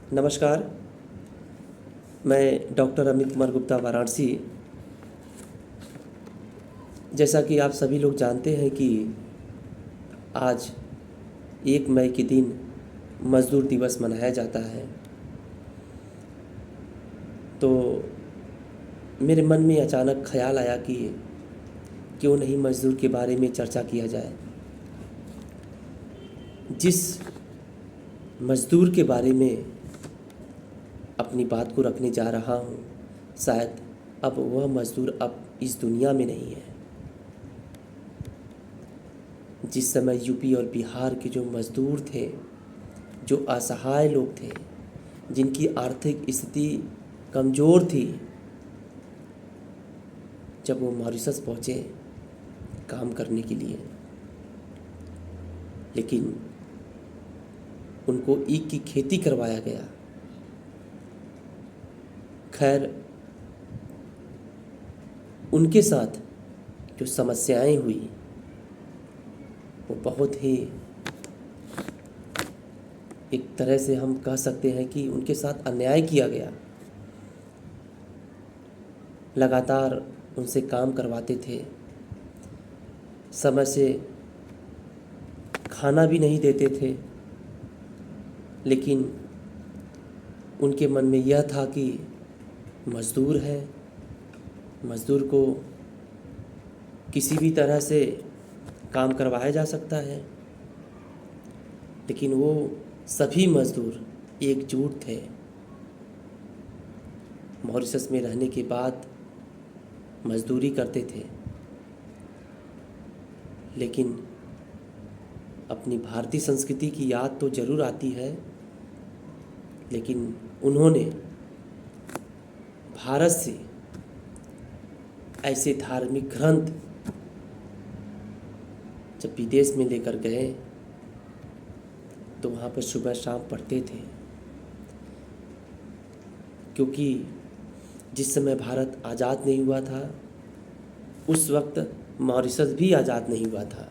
नमस्कार। मैं डॉक्टर अमित कुमार गुप्ता, वाराणसी। जैसा कि आप सभी लोग जानते हैं कि आज 1 मई के दिन मज़दूर दिवस मनाया जाता है, तो मेरे मन में अचानक ख्याल आया कि क्यों नहीं मज़दूर के बारे में चर्चा किया जाए। जिस मज़दूर के बारे में अपनी बात को रखने जा रहा हूँ, शायद अब वह मज़दूर अब इस दुनिया में नहीं है। जिस समय यूपी और बिहार के जो मज़दूर थे, जो असहाय लोग थे, जिनकी आर्थिक स्थिति कमज़ोर थी, जब वो मॉरिशस पहुँचे काम करने के लिए, लेकिन उनको ईख की खेती करवाया गया। खैर, उनके साथ जो समस्याएं हुई वो बहुत ही, एक तरह से हम कह सकते हैं कि उनके साथ अन्याय किया गया। लगातार उनसे काम करवाते थे, समय से खाना भी नहीं देते थे, लेकिन उनके मन में यह था कि मज़दूर है, मज़दूर को किसी भी तरह से काम करवाया जा सकता है। लेकिन वो सभी मज़दूर एकजुट थे। मॉरिशस में रहने के बाद मज़दूरी करते थे, लेकिन अपनी भारतीय संस्कृति की याद तो ज़रूर आती है। लेकिन उन्होंने भारत से ऐसे धार्मिक ग्रंथ जब विदेश में लेकर गए तो वहाँ पर सुबह शाम पढ़ते थे, क्योंकि जिस समय भारत आज़ाद नहीं हुआ था उस वक्त मॉरिशस भी आज़ाद नहीं हुआ था,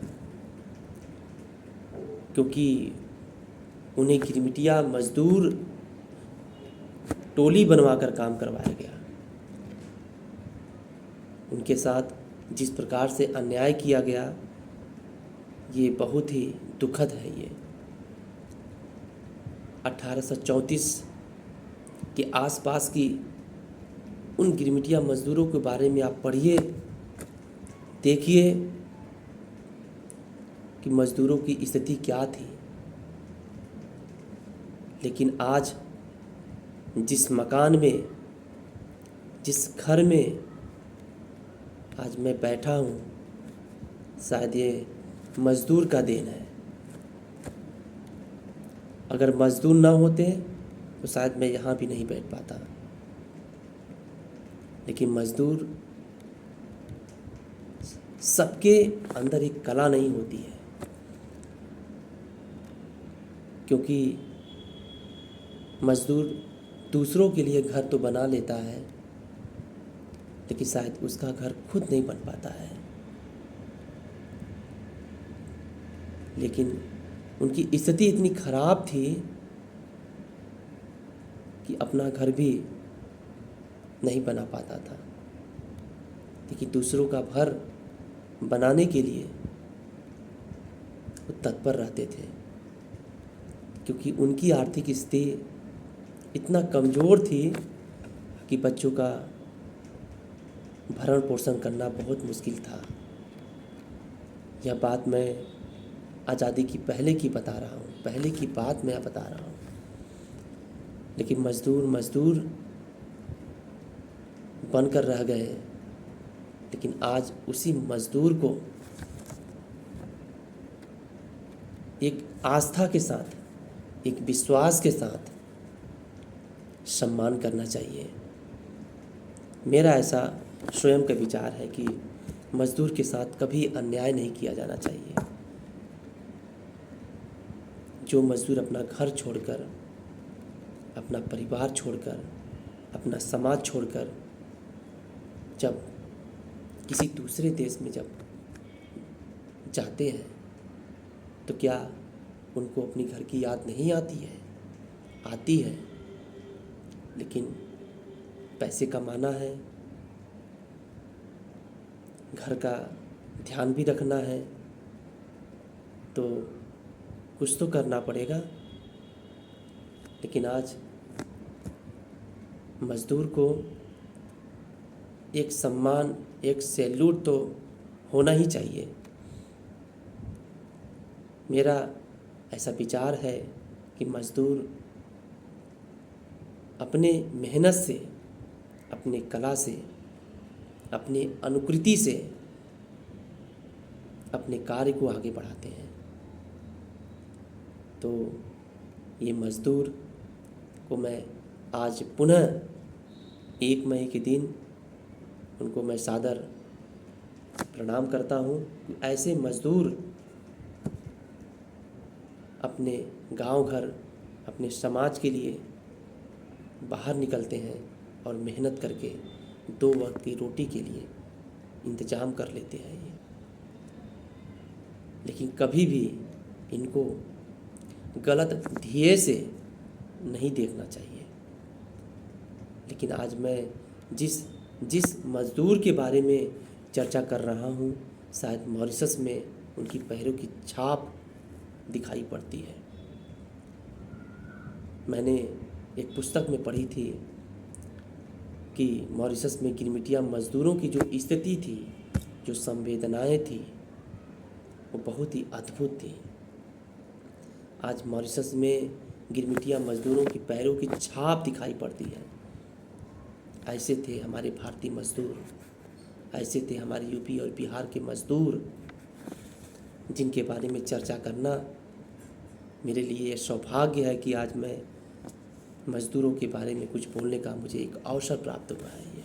क्योंकि उन्हें गिरमिटिया मज़दूर टोली बनवाकर काम करवाया गया। उनके साथ जिस प्रकार से अन्याय किया गया, ये बहुत ही दुखद है। ये 1834 के आसपास की उन गिरमिटिया मज़दूरों के बारे में आप पढ़िए, देखिए कि मज़दूरों की स्थिति क्या थी। लेकिन आज जिस मकान में, जिस घर में आज मैं बैठा हूँ, शायद ये मज़दूर का देन है। अगर मज़दूर ना होते तो शायद मैं यहाँ भी नहीं बैठ पाता। लेकिन मज़दूर, सबके अंदर एक कला नहीं होती है, क्योंकि मज़दूर दूसरों के लिए घर तो बना लेता है, लेकिन शायद उसका घर खुद नहीं बन पाता है। लेकिन उनकी स्थिति इतनी खराब थी कि अपना घर भी नहीं बना पाता था, लेकिन दूसरों का घर बनाने के लिए वो तत्पर रहते थे, क्योंकि उनकी आर्थिक स्थिति इतना कमज़ोर थी कि बच्चों का भरण पोषण करना बहुत मुश्किल था। यह बात मैं आज़ादी की पहले की बता रहा हूँ, पहले की बात मैं बता रहा हूँ। लेकिन मज़दूर बनकर रह गए, लेकिन आज उसी मज़दूर को एक आस्था के साथ, एक विश्वास के साथ सम्मान करना चाहिए। मेरा ऐसा स्वयं का विचार है कि मज़दूर के साथ कभी अन्याय नहीं किया जाना चाहिए। जो मज़दूर अपना घर छोड़कर, अपना परिवार छोड़कर, अपना समाज छोड़कर जब किसी दूसरे देश में जब जाते हैं, तो क्या उनको अपनी घर की याद नहीं आती है? आती है। लेकिन पैसे कमाना है, घर का ध्यान भी रखना है, तो कुछ तो करना पड़ेगा। लेकिन आज मज़दूर को एक सम्मान, एक सैल्यूट तो होना ही चाहिए। मेरा ऐसा विचार है कि मज़दूर अपने मेहनत से, अपने कला से, अपनी अनुकृति से अपने कार्य को आगे बढ़ाते हैं। तो ये मज़दूर को मैं आज पुनः 1 मई के दिन उनको मैं सादर प्रणाम करता हूँ। ऐसे मज़दूर अपने गांव घर, अपने समाज के लिए बाहर निकलते हैं और मेहनत करके 2 वक्त की रोटी के लिए इंतज़ाम कर लेते हैं ये। लेकिन कभी भी इनको गलत ध्येय से नहीं देखना चाहिए। लेकिन आज मैं जिस मज़दूर के बारे में चर्चा कर रहा हूँ, शायद मॉरिशस में उनकी पैरों की छाप दिखाई पड़ती है। मैंने एक पुस्तक में पढ़ी थी कि मॉरिशस में गिरमिटिया मज़दूरों की जो स्थिति थी, जो संवेदनाएं थी, वो बहुत ही अद्भुत थी। आज मॉरिशस में गिरमिटिया मज़दूरों की पैरों की छाप दिखाई पड़ती है। ऐसे थे हमारे भारतीय मज़दूर, ऐसे थे हमारे यूपी और बिहार के मज़दूर, जिनके बारे में चर्चा करना मेरे लिए सौभाग्य है कि आज मैं मज़दूरों के बारे में कुछ बोलने का मुझे एक अवसर प्राप्त हुआ है ये।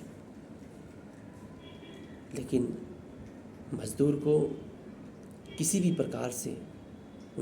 लेकिन मज़दूर को किसी भी प्रकार से